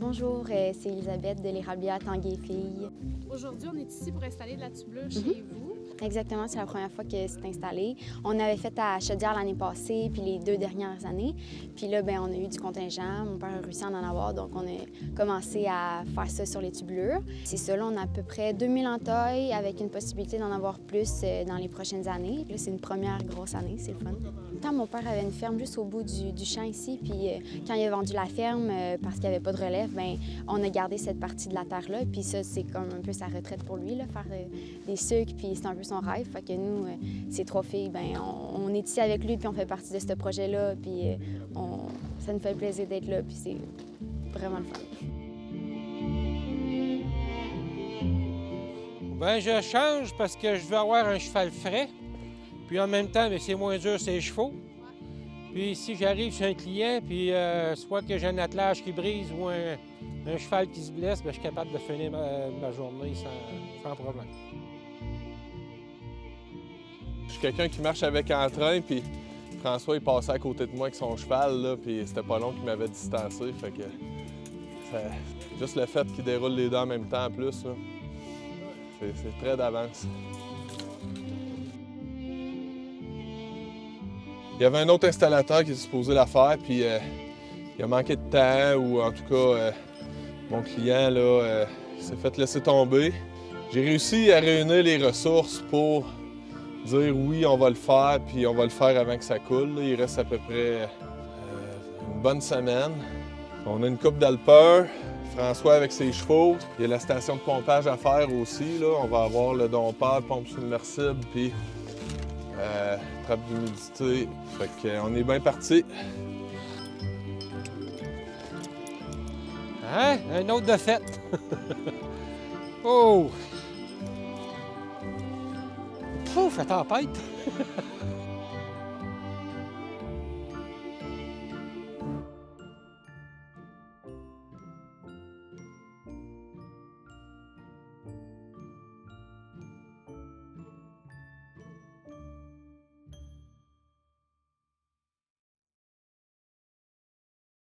Bonjour, c'est Elisabeth de l'Érablière Tanguay-Filles. Aujourd'hui, on est ici pour installer de la tubulure chez vous. Exactement, c'est la première fois que c'est installé. On avait fait à Chaudière l'année passée, puis les 2 dernières années. Puis là, on a eu du contingent. Mon père a réussi à en avoir, donc on a commencé à faire ça sur les tubulures. C'est ça, là, on a à peu près 2000 entailles avec une possibilité d'en avoir plus dans les prochaines années. Là, c'est une première grosse année, c'est le fun. Tant mon père avait une ferme juste au bout du champ ici, puis quand il a vendu la ferme, parce qu'il n'y avait pas de relève, on a gardé cette partie de la terre-là. Puis ça, c'est comme un peu sa retraite pour lui, là, faire des sucres, puis c'est un peu son rêve. Fait que nous, ces 3 filles, on est ici avec lui, puis on fait partie de ce projet-là, puis ça nous fait plaisir d'être là, puis c'est vraiment le fun. Bien, je change parce que je veux avoir un cheval frais. Puis en même temps, c'est moins dur ces chevaux. Puis si j'arrive chez un client, puis soit que j'ai un attelage qui brise ou un cheval qui se blesse, je suis capable de finir ma journée sans problème. Je suis quelqu'un qui marche avec entrain, puis François, il passait à côté de moi avec son cheval, là, puis c'était pas long qu'il m'avait distancé, fait que... Juste le fait qu'il déroule les deux en même temps en plus, là, c'est très d'avance. Il y avait un autre installateur qui était supposé la faire, puis il a manqué de temps, ou en tout cas, mon client, là, s'est fait laisser tomber. J'ai réussi à réunir les ressources pour dire oui, on va le faire, puis on va le faire avant que ça coule. Là. Il reste à peu près une bonne semaine. On a une coupe d'alpeurs, François avec ses chevaux. Il y a la station de pompage à faire aussi. Là. On va avoir le dompteur, pompe submersible, puis trappe d'humidité. Fait qu'on est bien parti. Hein? Un autre de fête! Oh! Pouf, la tempête!